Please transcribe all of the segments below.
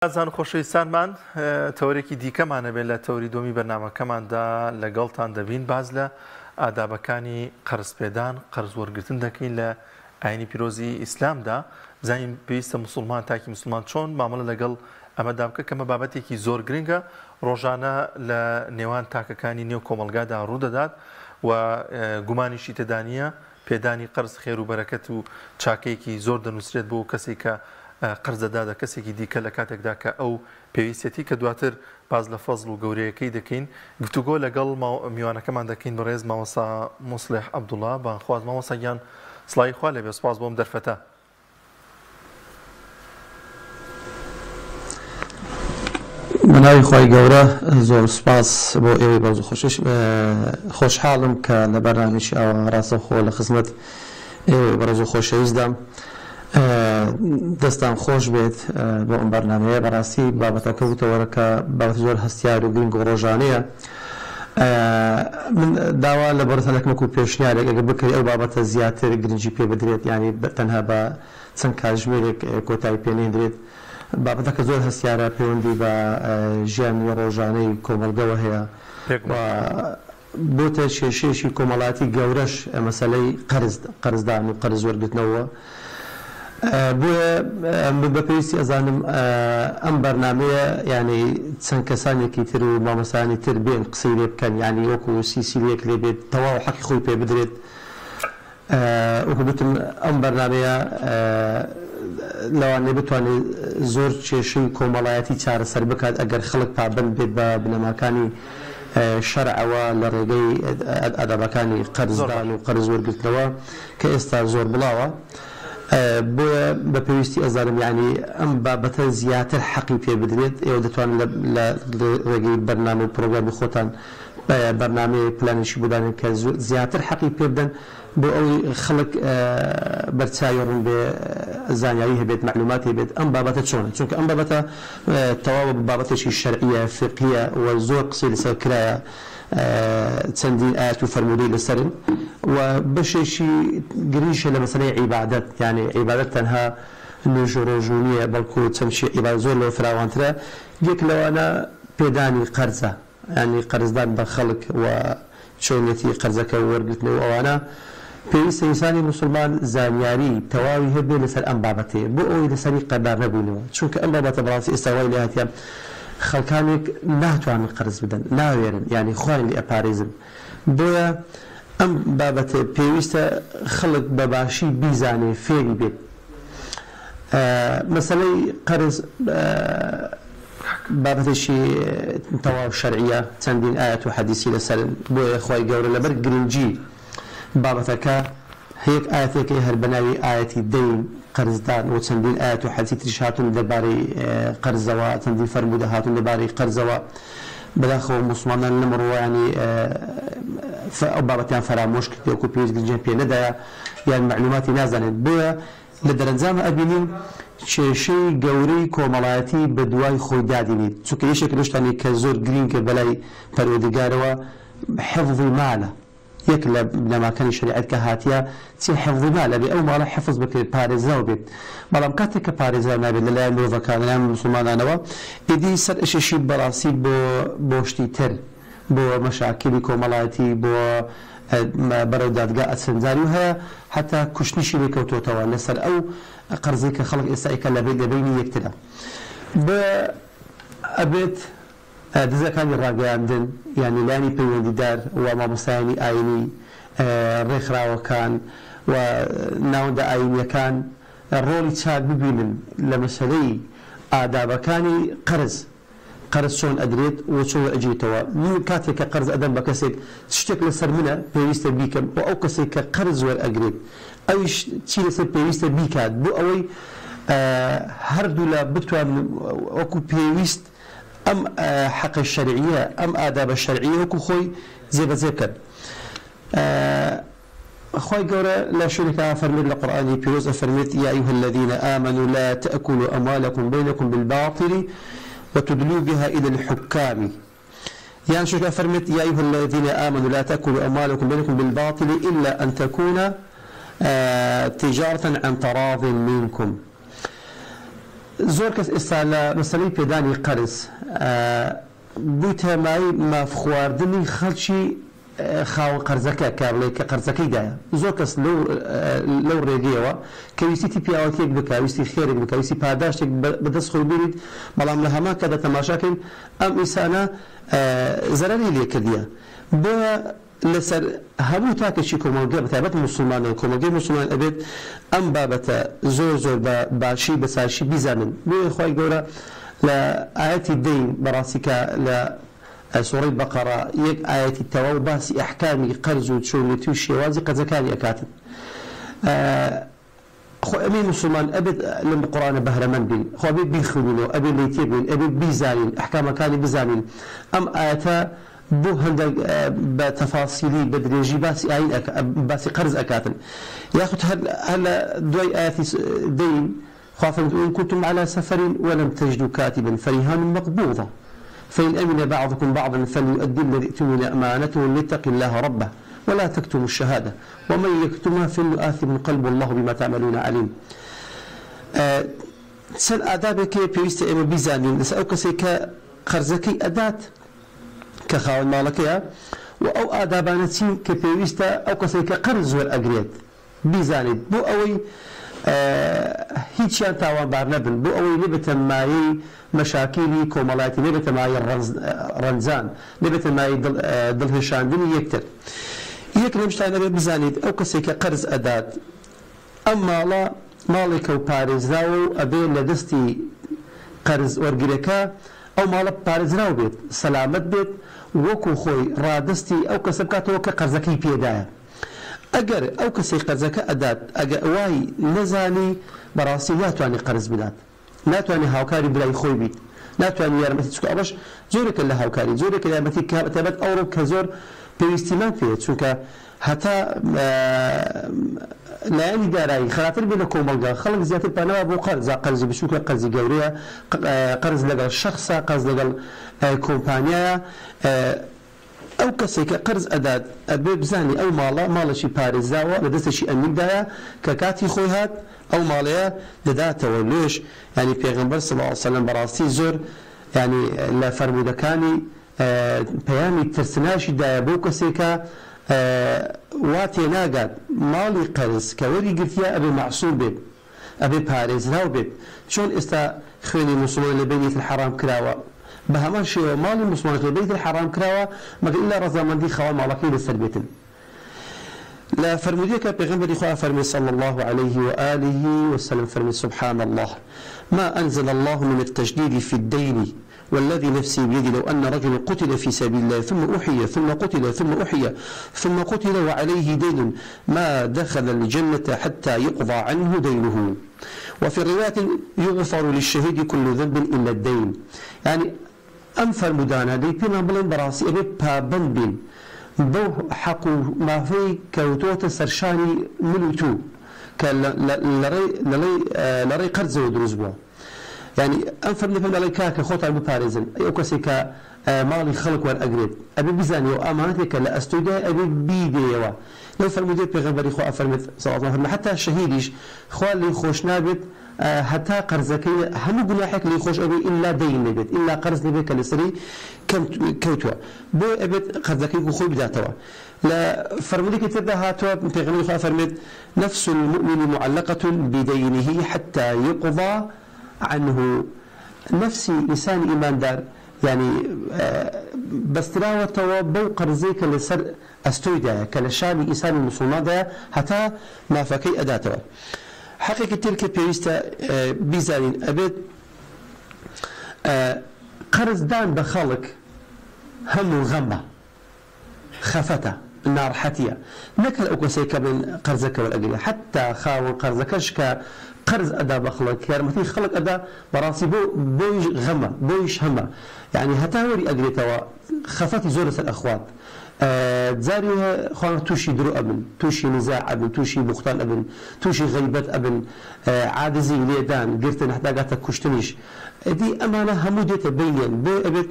ئازان خۆشەویستانمان تەورێکی دیکەمانە بێت لە تەوری دومی بەرنامەکەماندا لەگەڵتان دەبین باز لە ئادابەکانی قەرزپێدان قەرز وەرگرتن دەکەین لە ئاینی پیرۆزی ئیسلامدا زانین پێویستە موسڵمان تاکی موسڵمان چۆن مامەڵە لەگەڵ ئەمەدا بکە کەمە بابەتێکی زۆر گرنگە ڕۆژانە لە نێوان تاکەکانی نێو کۆمەلگادا ڕوودەدات و گومانیشی تێدانە پێدانی قەرز خێر و بەرەکەت و چاکەیەکی زۆر دەنووسرێت بۆ کەسێک کە قەرزەدادە کەسێکی دیکە لە کاتێکدا کە ئەو پێویستێتی کە دواتر باز لە فەزڵ و گەورەیەکەی دەکەین گفتوگۆ لەگەڵ میوانەکەمان دەکەین بەڕێز مامۆستا موسلح عەبدوڵڵا بانخواز مامۆستاگیان سڵای خوا لێبێ سپاس بۆم دەرفەتە. مناوی خۆی گەورە زۆر سپاس بۆ ئێوەی بەرز و خۆشحاڵم کە لە بەرنامێکی ئەوە ڕاستەوخۆ لە خزمەت ئێوەی بەرز و خۆشەویستدام دەستان خۆش بێت بۆ ئەم بەرنامەیە بەڕاستی بابەتەکە وتەوەرەکە بابەت زۆر هەستیار و گرنگ و ڕۆژانەیە. من داوا لە بەرزەکەمەک و پێشنیارێک ئەگەر بکەی ئەو بابەتە زیاتر گرنگی پێ بدرێت ینی تەنها بە چەند کاتژمێرێک کۆتایی پێنێدرێت بابەتەکە زۆر هەستیارە پەیوەندی بە ژیانی ڕۆژانەی کۆمەلگەوە هەیە بۆتە کێشەیەکی کۆمەڵاتی گەورەش مەسەلەی قەرزدان و قەرز وەرگرتنەوە. بۆیە من بەپێویستی ئەزانم ئەم بەرنامەیە ینی چەند کەسانێکی تر و مامۆستایانی تر بێن قسەی لێ بکەن ینی وەکو سیسیلێک لێ بێت تەواو حەقی خۆی پێ بدرێت. وەکو گوتم ئەم بەرنامەیە لەوانەیە بتوانێت زۆر کێشەی کۆمەڵایەتی چارەسەر بکات ئەگەر خەڵک پابەند بێت بە بنەماکانی شەرعەوە لە ڕێگەی ئادابەکانی قەرزدان و قەرز وەرگرتنەوە کە ئێستا زۆر بڵاوە. بۆیە بە پێویستی ئەزانم ینی ئەم بابەتە زیاتر حەقی پێ بدرێت ئێوە دەتوانن لە ڕێگەی بەرنامە و پرۆگرامی خۆتان بەرنامەیە پلانێکی بودانێت کە زیاتر حەقی پێ بدەن بۆ ئەوی خەڵک بەرچاوی ڕوون بێ زانیاری هەبێت معلوماتی هەبێت ئەم بابەتە چۆنە چونکە ئەم بابەتە تەواو بابەتێکی شەرعیە فقهیە و زۆر قسەی لەسەر کرایە چەندین ئاەت و فەرمودەی لەسەرن و بەشێکی گرنگیشە لە مەسەلەی عیبادەت یعنی عیبادەت تەنها نوێژ و ڕۆژوو نییە بەڵکو چەندشی عیبادەت زۆر لەوە فراوانترە. یەک لەوانە پێدانی قەرزە ینی قەرزدان بە خەڵک و چۆنێتی قەرزەکە وەرگرتنەوە ئەوانە پێویستە ئینسانی موسڵمان زانیاری تەواوی هەبێت لەسەر ئەم بابەتەیە بۆ ئەوەی لەسەری قەردار نەبوونەوە چونکە ئەم بابەتە بەڕاستی ئێستا وای لێ هاتیان خەڵکانێک ناتوانن قەرز بدەن ناوێرن ینی خوان لێ ئەپارێزن. بۆیە ئەم بابەتە پێویستە خەڵک بەباشی بیزانێ فێری بێت. مەسەلەی قەرز بابەتێکی تەواو شەرعیە چەندین ئاەت و حەدیسی لەسەرن بۆیە خۆی گەورە لەبەر گرنگی بابەتەکە هەیەک ئاەتێکی هەر بەناوی ئاەتی دەین قەرزدان و چەندین ئاەت و حەدیسی تریش هاتوون دەربارەی قەرزەوە چەندین فەرمودە هاتوون دەربارەی قەرزەوە بەداخەوە موسڵمانان لەمەڕۆ ینی ئەو بابەتیان فەرامۆش کرد وەکو پێویست گرنگیان پێ نەدایە یان معلوماتی نازانێت. بۆیە لە دەرەنجامە ئەبینین کێشەی گەورەی کۆمەڵایەتی بە دوای خۆی دادینیت چونکە یەکێک لە شتانی کە زۆر گرنگە بەلای پەروەردگارەوە حفظی مالە. یەک لە بنەماکانی شریعەت کە هاتیە چی حفظی مالە بێ ئەو ماڵە حفظ بکرێت پارێزراو بێت بەڵام کاتێک کە پارێزراو نابێت لەلایەن مرۆڤەکان لەلایەن موسڵمانانەوە ئیدی سەر ئەشێشی بەڕاستی بۆ شتی تر بۆ مەشاکلی کۆمەڵایەتی بۆ بەرەو دادگا ئەچەندجاری هەیە حتا کوشتنیشی لێکەوتۆتەوە لەسەر ئەو قەرزەی کە خەڵک ئێستائیکە لەبێت لەبینی یەکترە. بە ئەبێت دزەکانی ڕاگەیاندن یعنی لایانی پەیوەندیدار و مامۆستایانی ئاینی ڕێکخراوەکان و ناوەندە ئاینیەکان ڕۆڵی چاک ببینن لە مەسەلەی ئادابەکانی قەرز چۆن ئەدرێت و چۆن ئەجێتەوە. من کاتێک کە قەرز ئەدەم بە کەسێک شتێک لەسەر منە پێویستە بیکەم و ئەو کەسێک کە قەرز وەرئەگرێت ئەویش چی لەسەر پێویستە بیکات بۆ ئەوەی هەردوو لە بتوانن وەکو پێویست ئەم حەق شەرعیە ئەم ئادابە شەرعیە وەکو خۆی جێبەجێ بکەن. خۆی گەورە لە شوێنێکا فەرمێت لە قورئانی پیرۆز ئەفەرمێت یا ئەیها الذین آمنوا لا تأكلوا أموالكم بينكم بالباطل وتدلوا بها إلى الحكام. يعني شو فرمت يا أيها الذين آمنوا لا تأكلوا أموالكم بينكم بالباطل إلا أن تكون تجارة عن تراض منكم. زۆر کەس ئێستا لە مەسەلەی پێدانی قەرز بوویتە مای مافخواردنی خەڵکی خاوەن قەرزەکە کابڵێ کە قەرزەکەیدایە زۆر کەس لەو ڕێگەیەوە کە ویستی پیاوەتێک بکە ویستی خێرێک بکە ویستی پاداشتێک بەدەست خۆی بێنیت بەڵام لە هەمان کەدا تەماشاکەین ئەم ئینسانە زەرەری لێکردیە بۆیە لەسەر هەموو تاکێکی کۆمەلگا بەتایبەت موسڵمانان کۆمەلگەی موسڵمان ئەبێت ئەم بابەتە زۆر زۆر بە باشی بە ساشی بیزانن بۆیە خۆی گەورە لە ئاەتی دەین بەڕاستیکە لە سوورەی بەقەرە یەک ئاەتی تەواو باسی ئەحکامی قەرز و چۆنێتی و شێوازی قەرزەکانی ئەکاتن خۆ ئەمەی موسڵمان ئەبێت لەم قورئانە بەهرەمەند بین خۆ ئەبێت بیخوێنینەوە ئەبێت لێی تێبین ئەبێت بیزانین ئەحکامەکانی بزانین ئەم ئاەتە بۆ هەندێک بە تەفاسیلی بە درێژی باسی ئاین باسی قەرز ئەکاتن یاخود هەر لە دوای ئاەتی دەین خافن إن كنتم على سفر ولم تجدوا كاتبا فرهان مقبوضة فإن أمن بعضكم بعضا فليؤدي الذي اؤتمن أمانته ليتق الله ربه ولا تكتموا الشهادة ومن يكتمها فليؤاثم قلب الله بما تعملون عليم سن آدابك بيست إما بيزانين لس أو كسيك قرزكي أدات كخاون مالكيا وأو آدابانتين كبيست أو كسيك قرز والأجريد بيزانين بو أوي هیچیان تاوانبار نەبن بۆ ئەوەی نەبێتە مایەی مەشاکیلی کۆمەڵایەتی نەبێتە مایە ڕەنجان نەبێتە مایەی دڵهێشاندنی یەکتر یەک لەم شتانە بێ بزانیت ئەو کەسێک کە قەرز ئەدات ئەم ماڵە ماڵێکە و پارێزراوە و ئەبێ لە دەستی قەرز وەرگرەکە ئەو ماڵە پارێزراو بێت سەلامەت بێت وەکو خۆی ڕادستی ئەو کەسە بکاتەوە کە قەرزەکەی پێدایە ئەگەر ئەو کەسی قەرزەکە ئەدات ئەگە ئەوای نەزانی بەڕاستی ناتوانێت قەرز بدات ناتوانێت هاوکاری برای خۆی بیت ناتوانێت یارمەتی چکە ئەوەش زۆرێکە لە هاوکاری زۆرێکە یارمەتی تایبەت ئەوڕۆ کە زۆر پێویستیمان پێێت چونکە هەتا لایەنی دارایی خراپتر بێت لە کۆمەلگا خەڵک زیاتر پانەوە بۆ قەرزی بچووکە قەرزی گەورەیە قەرز لەگەڵ شەخصە قەرز لەگەڵ کۆمپانیایە ئەو کەسێک کە قەرز ئەدات ئەبێ بزانی ئەو ماڵە ماڵێکی پارێزراوە لە دەستێکی ئەمنیدایە کە کاتی خۆی هات ئەو ماڵەیە دەداتەوە لێش ینی پێغەمبەر صلی الله علیه و سلم بەڕاستی زۆر ینی لە فەرمودەکانی پەیامی ترسناشی دایە بۆ کەسێکە وا تێناگات ماڵی قەرز کە وەری گرتیە ئەبێ معسووم بێت ئەبێ پارێزراو بێت چۆن ئێستا خوێنی موسڵمان لە بینیت الحرام کراوە بە هەمان شێوە ماڵی موسڵمان لە بینیت الحرام کراوە مەگە ئیلا ڕەزامەندی خاوە ماڵەکەی لەسەر بێتن لا فرموديك بيغمبر إخوة فرمي صلى الله عليه وآله وسلم فرمي سبحان الله ما أنزل الله من التجديد في الدين والذي نفسي بيدي لو أن رجل قتل في سبيل الله ثم أحيي ثم قتل ثم أحيي ثم قتل وعليه دين ما دخل الجنة حتى يقضى عنه دينه وفي الرواية يغفر للشهيد كل ذنب إلا الدين يعني أنفر مدانا دي بينا بلين براسي أبي بابن بين بو حق ما في كوتوت سرشاني ملوتو لري قرز ودروز بوا يعني أنفر نفهم على كاك خطر بباريزن أي كسيك مالي خلق والأجريد أبي بزاني وأمانتك لا أستودع أبي بيديوا لو فرمودي بغبري خو أفرمت صلى الله عليه وسلم حتى شهيديش خوال لي خوش نابت حتى قرزك هم جناحك لي خوش أبي إلا دين نبت إلا قرز نبت كالسري كوتوا بو أبد قرزك يخو بداتوا لا فرمودي كتبها هاتوا بغبري خو أفرمت نفس المؤمن معلقة بدينه حتى يقضى عنه نفسي إنسان إيمان دار يعني بس تراوى توابو قرزيك لسر أستويدا كالشامي إنسان المسلمان دا حتى ما فكي أداته حقيقة تلك بيوستا بيزانين أبد قرز دان بخلق هم غمة خفته النار حتية نكل أكوسيك من قرزك والأجل حتى خاون قرزكش قرز أدا بخلق كرمتي خلق أدا براسي بويش غمة بويش همة يعني هتاوري أجريتوا خفتي زورة الأخوات زاريها خوان توشي درو أبن توشي نزاع أبن توشي بختان أبن توشي غيبة أبن عادزي ليدان قرت نحتاجاتك كشتنيش دي أمانة همودية تبين بو أبد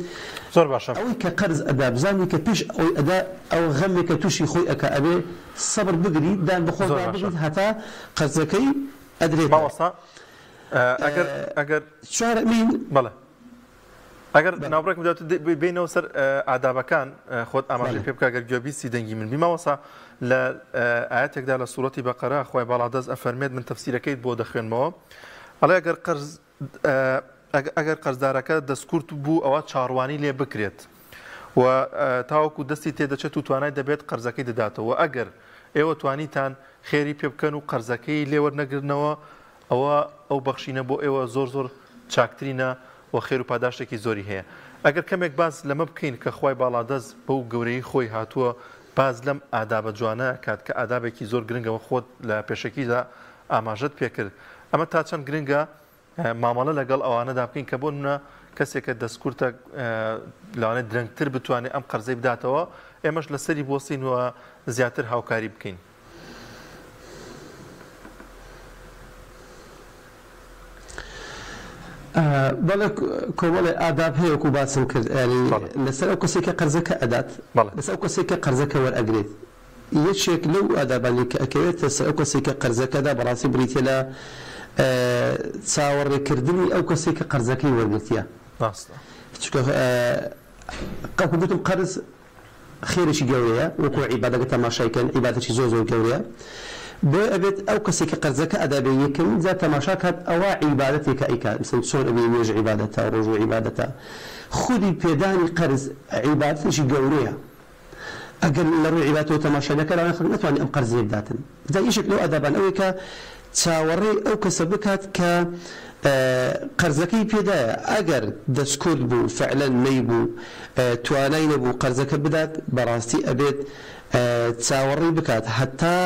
زور باشا أو كقرز أدا بزاني كبيش أو أداء أو غمي كتوشي خوي أكا أبي صبر بقري دان بخور بقري حتى قرزكي أدري باوسا ئەگەر شارەمین بەڵێ ئەگەر ناوڕێک بدات بینەوە سەر ئادابەکان خۆت ئاماژەی پێ بکە گەر گوێبیستی دەنگی من بیماوەسا لە ئاەتێکدا لە سوورەتی بەقەرە خۆی باڵادەست ئەفەرمێت من تەفسیرەکەیت بۆ دەخوێنمەوە ئەڵێ ئەگەر قەرزدارەکە دەستکورت بوو ئەوە چاڕوانی لێ بکرێت و تاوەکو دەستی تێدەچێت و توانای دەبێت قەرزەکەی دەداتەوە ئەگەر ئێوە توانیتان خێری پێ بکەن و قەرزەکەی لێوەرنەگرنەوە ئەوە ئەو بەخشینە بۆ ئێوە زۆر چاکترینە و خێر و پاداشتێکی زۆری هەیە ئەگەر کەمێک باز لەمە بکەین کە خوای باڵادەست بەو گەورەی خۆی هاتووە باز لەم ئادابە جوانە کات کە ئادابێکی زۆر گرنگەوە خۆت لە پێشەکیدا ئاماژەت پێکرد ئەمە تا چەند گرنگە مامەڵە لەگەڵ ئەوانەدا بکەین کە بۆ نمونە کەسێکە دەستکورتە لەوانێت درەنگتر بتوانێت ئەم قەرزەی بداتەوە ئێمەش لەسەری بۆسین و زیاتر هاوکاری بکەین. بەڵێ کۆمەڵی ئاداب هەیە وەکو باسم کرد لەسەر ئەو کەسێکە قەرزەکە ئەدات لەسەر ئەو کەسێکە قەرزەکە وەرئەگرێت یەکێک لەو ئادابانی کە ئەکەوێتە سەر ئەو کەسێکە قەرزەکەدا بەڕاستی بریتە لە چاوەڕێکردنی ئەو کەسێکە قەرزەکەی وەرگرتیە قەڵکو گوتم قەرز خێرێکی گەورەیە وەکو عیبادەکە تەماشایکەن عیبادەتی زۆر گەورەیە بۆ ئەبێت ئەو کەسێکە قەرزەکە ئەدابێ یەکەمین جا تەماشا کات ئەوە عیبادەتێکە ئەیکات مثلا چۆن ئەبێ نوێژ عیبادەتە ڕۆژ و عیبادەتە خودی پێدانی قەرز عیبادەتێکی گەورەیە ئەگەر لە ڕووی عیبادەتەوە تەماشا نەکەرانە خەڵک نەتوانێت ئەم قەرزێ بداتن جا یەکێک لەو ئادابان ئەوەیە کە چاوەڕێی ئەو کەسە بکات کە قەرزەکەی پێدایە ئەگەر دەستکورد بوو فعلەن نەیبوو توانای نەبوو قەرزەکە بدات بەڕاستی ئەبێت چاوەڕێی بکات هەتا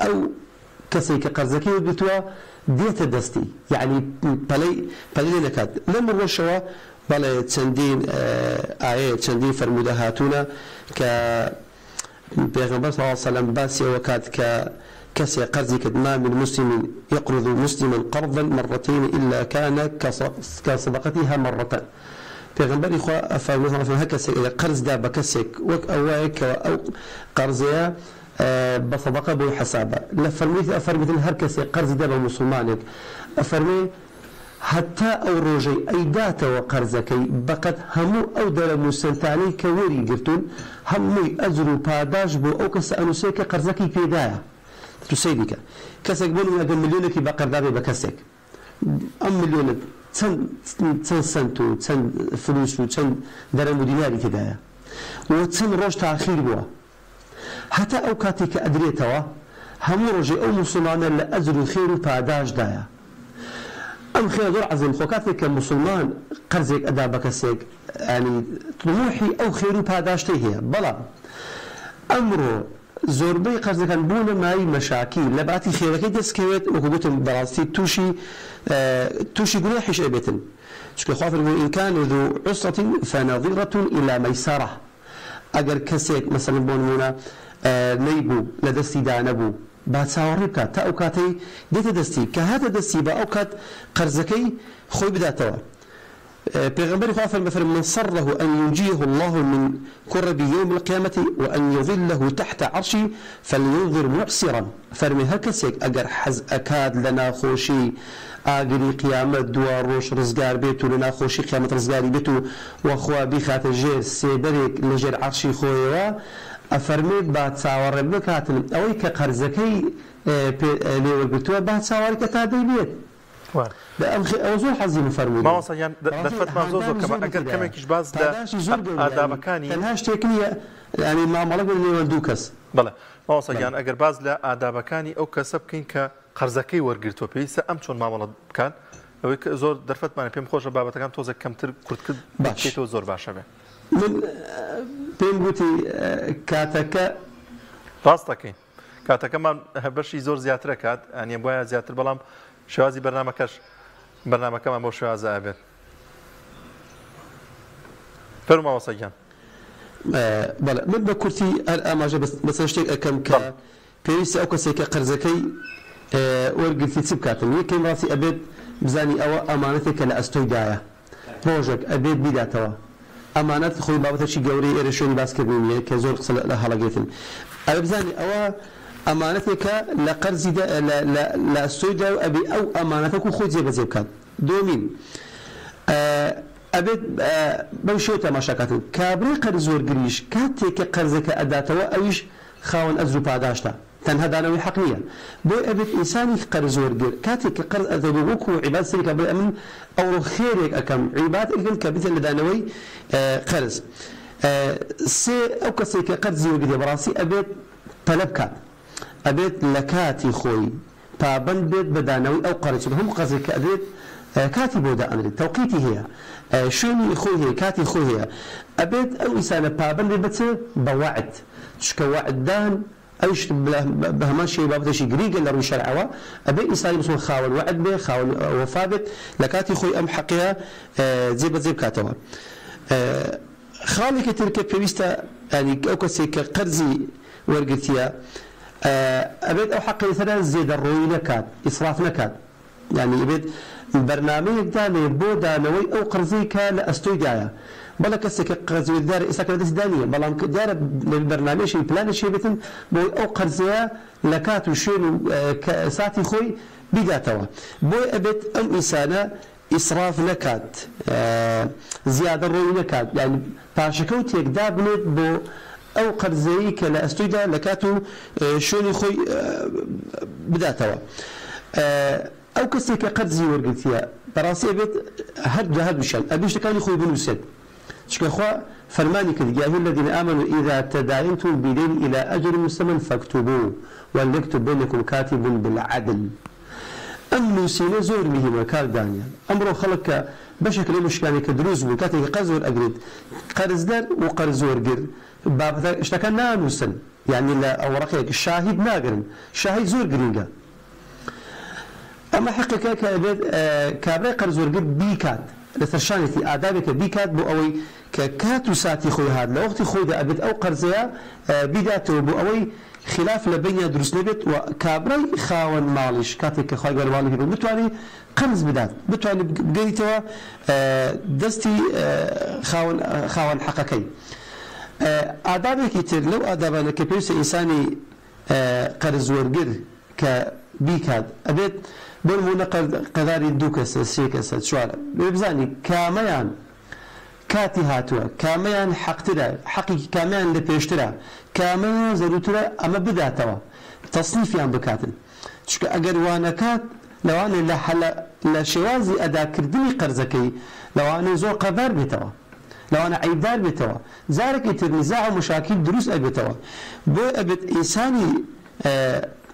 ئەو کەسێک کە قەرزەکەی وەرگرتووە دێتە دەستی یعنی پەلەی نەکات لەم ڕۆژەوە بەڵێ چەندین ئاەیە چەندین فەرموودە هاتوونە کە پێغەمبەر صلی الله علیه و سلم باسیەوە کات کە كسي قرضك ما من مسلم يقرض مسلما قرضا مرتين إلا كان كصدقتها مرة پیغمبر إخوة أفرمي في هكسي إذا قرض دا بكسك وك أوايك أو قرضيا بصدقة بو حسابة أفرمي هر كسي قرض دا بمسلمانك أفرمي حتى أو روجي أي داتا وقرزكي بقت همو أو دل مسلتاني كوري قرتون همو أجرو باداش بو أو كس أنوسيك قرزكي بيدايا تسيدك كسك بنو أجر مليونك بقردابي بكسك أم مليونك تن سنتو تن فلوسو تن درهم ديناري كدايا وتن روج تأخير بوا حتى أو كاتك أدريتوا هم روجي أو مسلمان لأجر خير باداش دايا أم خير دور عظيم خوكاتك كمسلمان قرزك أدا بكسك يعني طموحي أو خير باداش تهي بلا أمره زۆربەی قەرزەکان بوونە مای مەشاکیل لە باتی خێرەکەی دەستکەوێت وەکو گوتم بەڕاستی تووشی گوناحیش ئەبێتن چونکە خوا فەرمووی ئین کان ذو عسرة فنظرة إلى مەیسەرە ئەگەر کەسێک مەسەڵەن بۆ نمونە نەیبوو لە دەستی دانەبوو با چاوەڕێ بکات تا ئەو کاتەی دێتە دەستی کە هاتە دەستی بە ئەو کات قەرزەکەی خۆی بداتەوە پیغمبر خدا فرمود من سره أن ينجيه الله من كرب يوم القيامة وأن يظله تحت عرشي فلينظر معسرا فرمي هكسك أجر حز أكاد لنا خوشي أجري قيامة دوار روش رزقار بيتو لنا خوشي قيامة رزقاري بيتو وأخوة بيخات الجير سيدريك لجر عرشي خويا أفرمي بعد ساور بكاتن أويك قرزكي ليوربتوا بعد ساور كتادي بيت ئەوزۆر حەزی مفەرموودی ماوەسەیان دەفەتمان زۆر کەمە ئەگەر کەمێکیش باز لە ئادابەکانی تەنها شتێک نییە ینی مامەڵە بن لێوە دوو کەس بەڵێ ماوەسەیان ئەگەر باز لە ئادابەکانی ئەو کەسە بکەین کە قەرزەکەی وەرگرتووە پێویستە ئەم چۆن مامەڵە بکات ئەوەی کە زۆر دەرفەتمانە پێم خۆشە بابەتەکان تۆزە کەمتر کورتکرد بێتەوە زۆر باشە بێ من پێم گوتی کاتەکە ڕاستەکەین کاتەکەمان بەشی زۆر زیاترە کات ئەنیە بۆیە زیاتر بەڵام شوازی بەرنامەکەمان بۆ شوازە ئەبێت فەرماوە سەگیان بەڵێ من بە کورتی هەر ئاماژە بەسەر شتێک ئەەکەم کە پێویستە ئەو کەسێکە قەرزەکەی وەرگرتی چ بکاتن یەکەم ڕاستی ئەبێت بزانی ئەوە ئەمانەتێکە لە ئەستۆیدایە ڕۆژێک ئەبێت بیداتەوە ئەمانەت خۆی بابەتێکی گەورەی ئێرە شوێنی باسکردنیە کە زۆر قسە لە هەڵەگرێتن ئەوە بزانی ئەوە ئەمانەتێکە لە قەرزی لە ئەستۆیدا و ئەبێ ئەو ئەمانەتە و خۆی جێبەجێ بکات. دومین ئەبێت بەو شێوە تەماشاکاتن کابرای قەرز وەرگریش کاتێککە قەرزەکە ئەداتەوە ئەویش خاوەن ئەجر و پاداشتە تەنها دانەوەی حەق نییە. بۆی ئەبێت ئینسانی قەرز وەرگر کاتێککە قەرز ئەدەبێ وەکو عیباد سەریکە بڵێ ئەمن ئەوڕۆ خێرێک ئەەکەم عیباد ئەکەن کە بتە لە دانەوەی قەرز. سێ ئەو کەسێک کە قەرزی وەرگێ بەڕاستی ئەبێت پەلە بکات، ئەبێت لە کاتی خۆی پابەند بێت بە دانەوەی ئەو قەرز هەموو قەرزێک کە ئەبێت کاتی بۆ دائەنرێت تەوقیتی هەیە، شوێنی خۆی هەیە، کاتی خۆی هەیە. ئەبێت ئەو ئینسانە پابەند بێت بچێ بە وعد، چکە وعددان ئەوش بە هەمان شێوەیە بابەتێکی گریگە لە ڕووی شەرعەوە. ئەبێت ئینسانی بچۆن خاوەن وعد بێ، خاوەن وەفا بێت، لە کاتی خۆی ئەم حەقەیە جێبەجێ بکاتەوە. خاڵێکی ترکە پێویستە ینی ئەو کەسێک کە قەرزی وەرگرتیە ئەبێت ئەو حەقەی سەرە زێدەڕۆیی نەکات، ئیسراف نەکات. یعنی ئەبێت بەرنامەیەک دانێ بۆ دانەوەی ئەو قەرزەی کە لە ئەستۆیدایە. بەڵێ کەسێک کە قەرزوەردارە ئێستا کە لەدەستی دانیە، بەڵام دیارە لە بەرنامەیەکی پلانێکی بێتن بۆی ئەو قەرزەیە لە کات و شوێن و ساتی خۆی بیداتەوە. بۆی ئەبێت ئەم ئینسانە ئیسراف نەکات، زیادە ڕۆی نەکات، یعنی پاشەکەوتێک دابنێت بۆ ئەو قەرزەیە کە لە ئەستۆیدا لە کات و شوێنی خۆی بداتەوە. ئەو کەسێک کە قەرزی وەرگرتیە بەڕاستی ئەبێت هەردووشان ئەبێ شتەکانی خۆی بنووسێت، چکە خوا فەرمانی کرد یا ئەیها الذین آمنوا إذا تداینتم بدین إلى أجل مسمى فاکتبوه وليكتب بينكم كاتب بالعدل. ئەم نووسینە زۆر مهمە کاردانیە. ئەمڕۆ خەڵک کە بەشێک لەو مشکلانێک کە دروست بوو کاتێک قەرز وەرئەگرێت قەرزدەر و قەرز وەرگر بابەتە شتەکان نانووسن، یعنی لە ئەوڕەقەیەک شاهید ناگرن، شاهید زۆر گرینگە. ئەمە حقیقەکە کە ئەبێت کابرای قەرز وەرگر بیکات لەسەر شانێتی ئادابێکە بیکات بۆ ئەوەی کە کات و ساتی خۆی هات لە وەختی خۆیدا ئەبێت ئەو قەرزەیە بیداتەوە بۆ ئەوەی خلاف لە بینیا دروست نەبێت و کابرای خاوەن ماڵیش کاتێک کە خۆی گەرماڵی هێبێت بتوانێت قەرز بدات، بتوانێت بگەیتەوە دەستی خاوەن حەقەکەی. ئادابێکی تر لەو ئادابانە کە پێویستە ئینسانی قەرز وەرگر کە بیکات ئەبێت بۆ نمونە قەداری دوو کەسە، سێ کەسە، چوارە بزانی کامەیان کاتی هاتووە، کامەیان حەقترە، حەقی کامیان لە پێشترە، کامەیان زەروترە ئەمە بداتەوە، تەصنیفیان بکاتن. چکە ئەگەر وانەکات لەوانێ لە شێوازی ئەداکردنی قەرزەکەی لەوانێ زۆر قەبار بێتەوە، لەوانە عیبدار بێتەوە، جارێکی تر نزاع و مشاکل دروست ئەبێتەوە. بۆ ئەبێت ئینسانی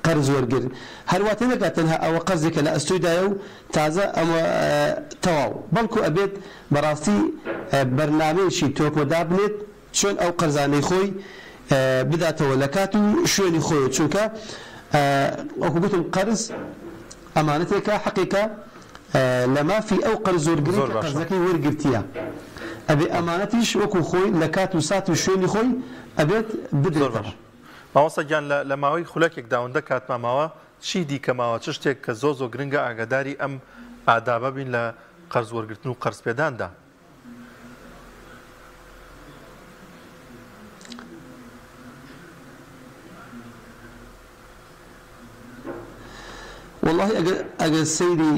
قەرز وەرگر هەرواتە نەکات تەنها ئەوە قەرزێکە لە ئەستۆیدایە و تازە ئەمە تەواو، بەڵکو ئەبێت بەڕاستی بەرنامەیەکی تۆکمەدا بنێت چۆن ئەو قەرزانەی خۆی بداتەوە لە کات و شوێنی خۆی، چونکە وەکو گوتم قەرز ئەمانەتێکە حەقێکە لە مافی ئەو قەرز وەرگری کە قەرزەکەی وەرگرتیە، ئەبێ ئەمانەتیش وەکو خۆی لە کات و سات و شوێنی خۆی ئەبێت بدرێتەوە. مامۆستا گیان لە ماوەی خولەکێک داوەندە کاتمان ماوە چی دیکە ماوە چ شتێک کە زۆر گرنگە ئاگاداری ئەم ئادابە بین لە قەرز وەرگرتن و قەرزپێداندا؟ والله ئەگەر سەیری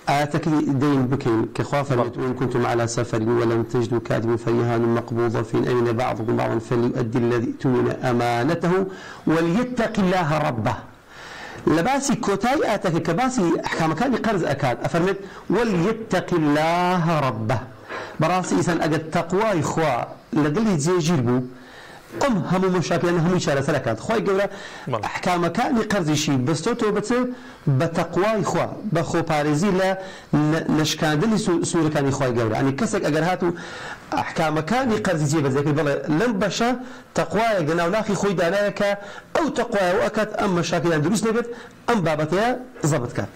آياتك دين بكين كخافة وإن كنتم على سفر ولم تجدوا كاتبا فرهان مقبوضة في أين بعضكم بعضا فليؤدي الذي اؤتمن أمانته وليتق الله ربه. لباسي كوتاي آياتك كباسي أحكام كان قرز أكاد أفرمت وليتق الله ربه براسي إنسان أجد تقوى إخوة لدلي زي جيربو هم مشاكل هم يشارة سلكات خوي جورا أحكام كان قرض شيء بس تو بس بتقوى إخوة بخو بارزي لا نشكان دلي سورة كان خوي جورا يعني كسك أجرهاتو أحكام كان قرض شيء بس ذاك بالله لم بشا تقوى جناو لاخي خوي داناك أو تقوى وأكد أم مشاكل دروس نبت أم بابتها ضبط كات.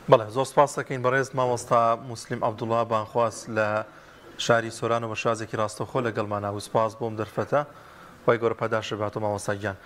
بالله زور سپاس كين بريز ما وستا مسلم عبد الله بانخواس ل شاری سۆران و بەشازێکی ڕاستەوخۆ لەگەڵمانە و سپاس بۆم دەرفەتە خۆی گەورە پاداش بێتەوە مامۆستاگیان.